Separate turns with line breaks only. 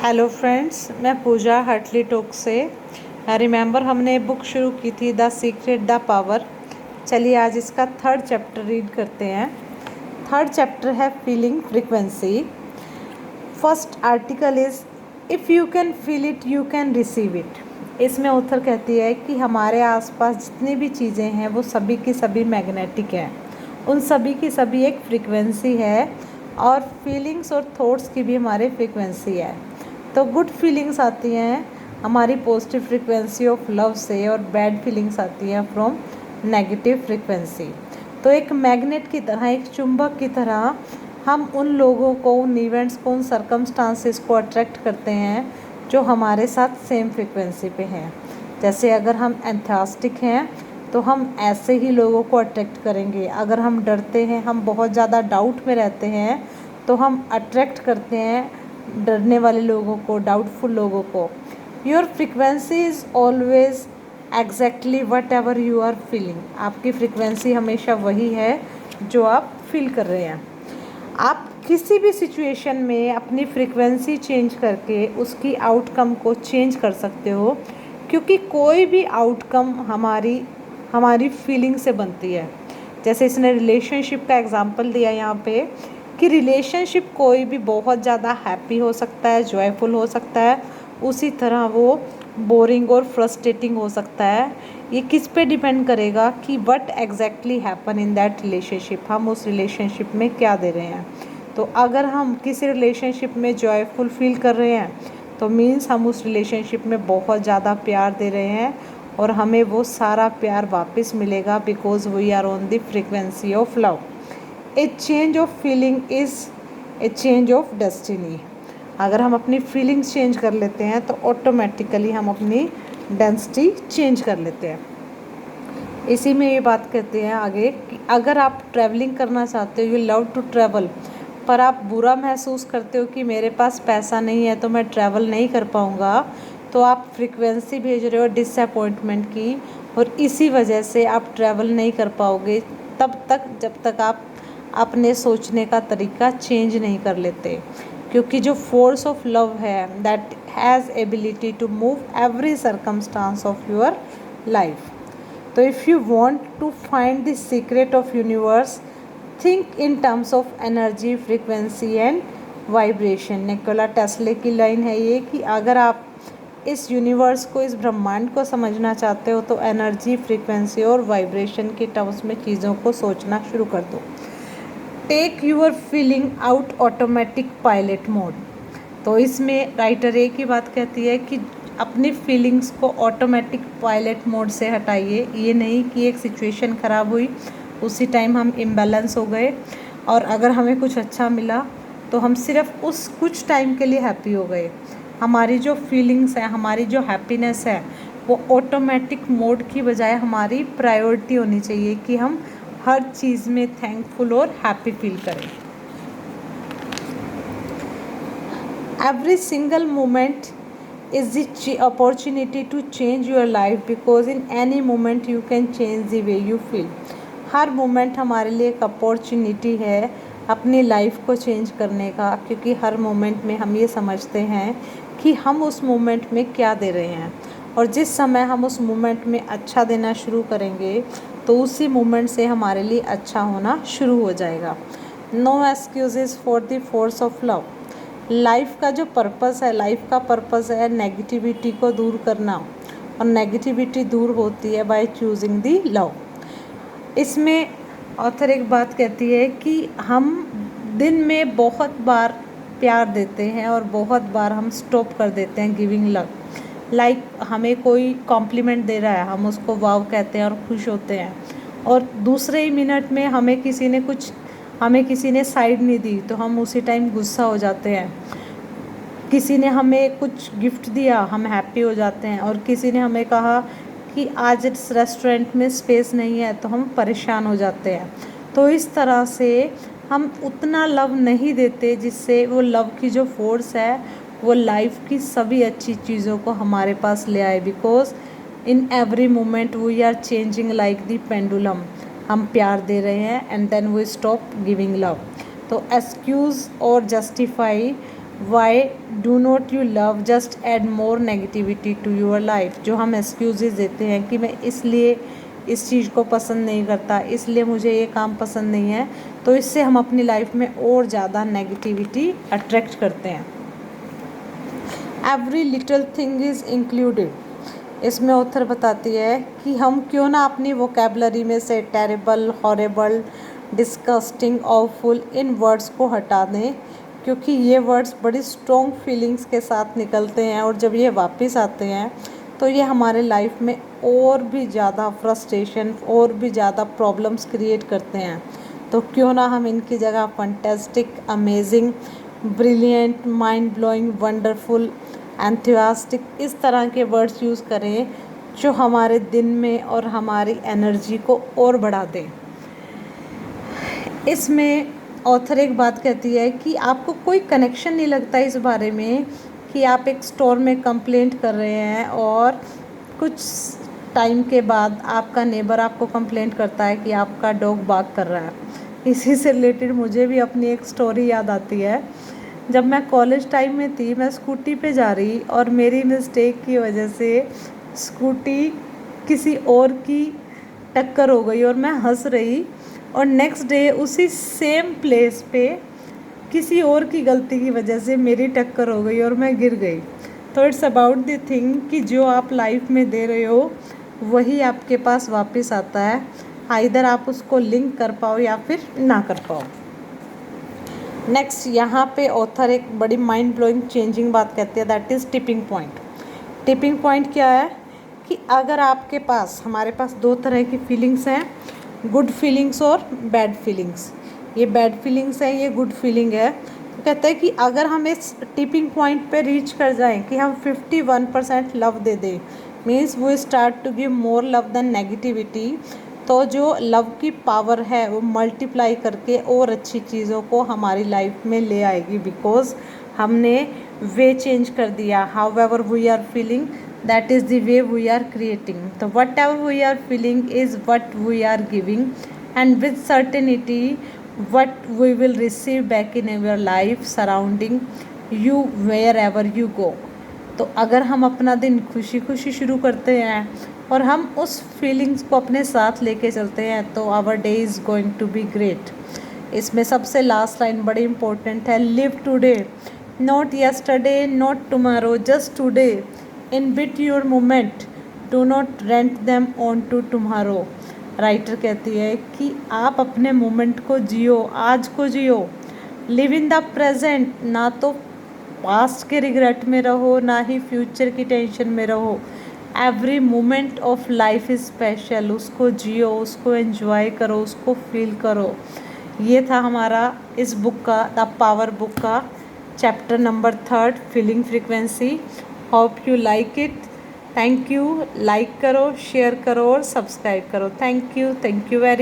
Hello friends, मैं पूजा Hatli talk से। Remember हमने बुक शुरू की थी द सीक्रेट द पावर। चलिए आज इसका थर्ड चैप्टर रीड करते हैं। थर्ड चैप्टर है feeling frequency. First article is if you can feel it you can receive it. इसमें ऑथर कहती है कि हमारे आसपास जितनी भी चीज़ें हैं वो सभी की सभी मैग्नेटिक हैं। उन सभी की सभी एक फ्रीक्वेंसी है और फीलिंग्स और थॉट्स की भी हमारी फ्रीक्वेंसी है। तो गुड फीलिंग्स आती हैं हमारी पॉजिटिव फ्रीक्वेंसी ऑफ लव से और बैड फीलिंग्स आती हैं फ्रॉम नेगेटिव फ्रीक्वेंसी। तो एक मैग्नेट की तरह, एक चुंबक की तरह हम उन लोगों को, उन इवेंट्स को, उन सर्कमस्टांसेस को अट्रैक्ट करते हैं जो हमारे साथ सेम फ्रीक्वेंसी पे हैं। जैसे अगर हम एंथास्टिक हैं तो हम ऐसे ही लोगों को अट्रैक्ट करेंगे। अगर हम डरते हैं, हम बहुत ज़्यादा डाउट में रहते हैं, तो हम अट्रैक्ट करते हैं डरने वाले लोगों को, डाउटफुल लोगों को। Your frequency is always exactly whatever you are feeling. आपकी फ्रीक्वेंसी हमेशा वही है जो आप फील कर रहे हैं। आप किसी भी सिचुएशन में अपनी फ्रीक्वेंसी चेंज करके उसकी आउटकम को चेंज कर सकते हो, क्योंकि कोई भी आउटकम हमारी फीलिंग से बनती है। जैसे इसने रिलेशनशिप का एग्जांपल दिया यहाँ पे कि रिलेशनशिप कोई भी बहुत ज़्यादा हैप्पी हो सकता है, जॉयफुल हो सकता है, उसी तरह वो बोरिंग और फ्रस्ट्रेटिंग हो सकता है। ये किस पे डिपेंड करेगा कि what exactly happen in that relationship, हम उस रिलेशनशिप में क्या दे रहे हैं। तो अगर हम किसी रिलेशनशिप में जॉयफुल फील कर रहे हैं तो मीन्स हम उस रिलेशनशिप में बहुत ज़्यादा प्यार दे रहे हैं और हमें वो सारा प्यार वापस मिलेगा, because we are on the frequency of love. A change of feeling is a change of destiny. अगर हम अपनी फीलिंग्स चेंज कर लेते हैं तो ऑटोमेटिकली हम अपनी डेंसिटी चेंज कर लेते हैं। इसी में ये बात कहते हैं आगे कि अगर आप ट्रैवलिंग करना चाहते हो, यू लव टू ट्रैवल, पर आप बुरा महसूस करते हो कि मेरे पास पैसा नहीं है तो मैं ट्रैवल नहीं कर पाऊँगा, तो आप फ्रीक्वेंसी भेज रहे हो डिसअपॉइंटमेंट की, और इसी वजह से आप ट्रैवल नहीं कर पाओगे तब तक जब तक आप अपने सोचने का तरीका चेंज नहीं कर लेते। क्योंकि जो फोर्स ऑफ लव है that has ability to move every circumstance of your life. तो if you want to find the secret of universe, think in terms of energy, frequency and vibration. Nikola Tesla की line है ये कि अगर आप इस universe को, इस ब्रह्मांड को समझना चाहते हो तो एनर्जी, फ्रीक्वेंसी और वाइब्रेशन के टर्म्स में चीज़ों को सोचना शुरू कर दो। Take your feeling out automatic pilot mode. तो इसमें राइटर एक ही बात कहती है कि अपनी फीलिंग्स को ऑटोमेटिक पायलट मोड से हटाइए। ये नहीं कि एक सिचुएशन ख़राब हुई उसी टाइम हम इम्बैलेंस हो गए, और अगर हमें कुछ अच्छा मिला तो हम सिर्फ उस कुछ टाइम के लिए हैप्पी हो गए। हमारी जो फीलिंग्स है, हमारी जो हैप्पीनेस है, वो ऑटोमेटिक मोड की बजाय हमारी प्रायोरिटी होनी चाहिए कि हम हर चीज़ में थैंकफुल और हैप्पी फील करें। Every single moment is the opportunity to change your life, because in any moment you can change the way you feel. हर मोमेंट हमारे लिए एक अपॉर्चुनिटी है अपनी लाइफ को चेंज करने का, क्योंकि हर मोमेंट में हम ये समझते हैं कि हम उस मोमेंट में क्या दे रहे हैं, और जिस समय हम उस मोमेंट में अच्छा देना शुरू करेंगे तो उसी मोमेंट से हमारे लिए अच्छा होना शुरू हो जाएगा। No excuses for the force of love. Life का जो पर्पस है, लाइफ का पर्पस है नेगेटिविटी को दूर करना, और नेगेटिविटी दूर होती है बाय चूजिंग द लव। इसमें ऑथर एक बात कहती है कि हम दिन में बहुत बार प्यार देते हैं और बहुत बार हम स्टॉप कर देते हैं गिविंग लव। लाइक हमें कोई कॉम्प्लीमेंट दे रहा है, हम उसको वाव कहते हैं और खुश होते हैं, और दूसरे ही मिनट में हमें किसी ने साइड नहीं दी तो हम उसी टाइम गुस्सा हो जाते हैं। किसी ने हमें कुछ गिफ्ट दिया, हम हैप्पी हो जाते हैं, और किसी ने हमें कहा कि आज इस रेस्टोरेंट में स्पेस नहीं है तो हम परेशान हो जाते हैं। तो इस तरह से हम उतना लव नहीं देते जिससे वो लव की जो फोर्स है वो लाइफ की सभी अच्छी चीज़ों को हमारे पास ले आए। Because in every moment we are changing like the pendulum. हम प्यार दे रहे हैं and then we stop giving love. तो एक्सक्यूज़ और justify why do not you love, just add more negativity to your life. जो हम एक्सक्यूजेज देते हैं कि मैं इसलिए इस चीज़ को पसंद नहीं करता, इसलिए मुझे ये काम पसंद नहीं है, तो इससे हम अपनी लाइफ में और ज़्यादा नेगेटिविटी अट्रैक्ट करते हैं। Every little thing is included, इसमें ऑथर बताती है कि हम क्यों ना अपनी वोकेबलरी में से टेरिबल, हॉरेबल, डिस्कस्टिंग, ऑफुल इन वर्ड्स को हटा दें, क्योंकि ये वर्ड्स बड़ी स्ट्रॉन्ग फीलिंग्स के साथ निकलते हैं और जब ये वापस आते हैं तो ये हमारे लाइफ में और भी ज़्यादा फ्रस्ट्रेशन और भी ज़्यादा प्रॉब्लम्स क्रिएट करते हैं। तो क्यों ना हम इनकी जगह fantastic, amazing, brilliant, mind blowing, wonderful, enthusiastic इस तरह के वर्ड्स यूज़ करें जो हमारे दिन में और हमारी एनर्जी को और बढ़ा दें। इसमें ऑथर एक बात कहती है कि आपको कोई कनेक्शन नहीं लगता इस बारे में कि आप एक स्टोर में कंप्लेंट कर रहे हैं और कुछ टाइम के बाद आपका नेबर आपको कंप्लेंट करता है कि आपका डॉग बार्क कर रहा है। इसी से रिलेटेड मुझे भी अपनी एक स्टोरी याद आती है। जब मैं कॉलेज टाइम में थी, मैं स्कूटी पे जा रही और मेरी मिस्टेक की वजह से स्कूटी किसी और की टक्कर हो गई और मैं हंस रही, और नेक्स्ट डे उसी सेम प्लेस पे किसी और की गलती की वजह से मेरी टक्कर हो गई और मैं गिर गई। तो इट्स अबाउट द थिंग कि जो आप लाइफ में दे रहे हो वही आपके पास वापस आता है, आइदर आप उसको लिंक कर पाओ या फिर ना कर पाओ। नेक्स्ट यहाँ पे ऑथर एक बड़ी माइंड ब्लोइंग चेंजिंग बात कहती है, that is tipping point. Tipping point क्या है कि अगर आपके पास, हमारे पास दो तरह की फीलिंग्स हैं, गुड फीलिंग्स और बैड फीलिंग्स। ये बैड फीलिंग्स है, ये गुड फीलिंग है। तो कहते हैं कि अगर हम इस टिपिंग पॉइंट पे रीच कर जाएं कि हम 51% लव दे दें, means we start to give more love than negativity, तो जो लव की पावर है वो मल्टीप्लाई करके और अच्छी चीज़ों को हमारी लाइफ में ले आएगी, बिकॉज हमने वे चेंज कर दिया। However we are feeling, that is the way we are creating. So whatever we are feeling is what we are giving, and with certainty what we will receive back in our life surrounding you wherever you go. तो अगर हम अपना दिन खुशी खुशी शुरू करते हैं और हम उस फीलिंग्स को अपने साथ लेके चलते हैं तो our day is going to be great. इसमें सबसे लास्ट लाइन बड़ी इंपॉर्टेंट है, live today not yesterday not tomorrow just today, inhabit your moment, do not rent them on to tomorrow. Writer कहती है कि आप अपने मोमेंट को जियो, आज को जियो, लिव इन द प्रेजेंट, ना तो पास्ट के रिग्रेट में रहो ना ही फ्यूचर की टेंशन में रहो। Every moment of life is special, उसको जियो, उसको एंजॉय करो, उसको फील करो। ये था हमारा इस बुक का, द पावर बुक का chapter number 3, feeling frequency. Hope you like it. Thank you. Like करो, शेयर करो और सब्सक्राइब करो। Thank you very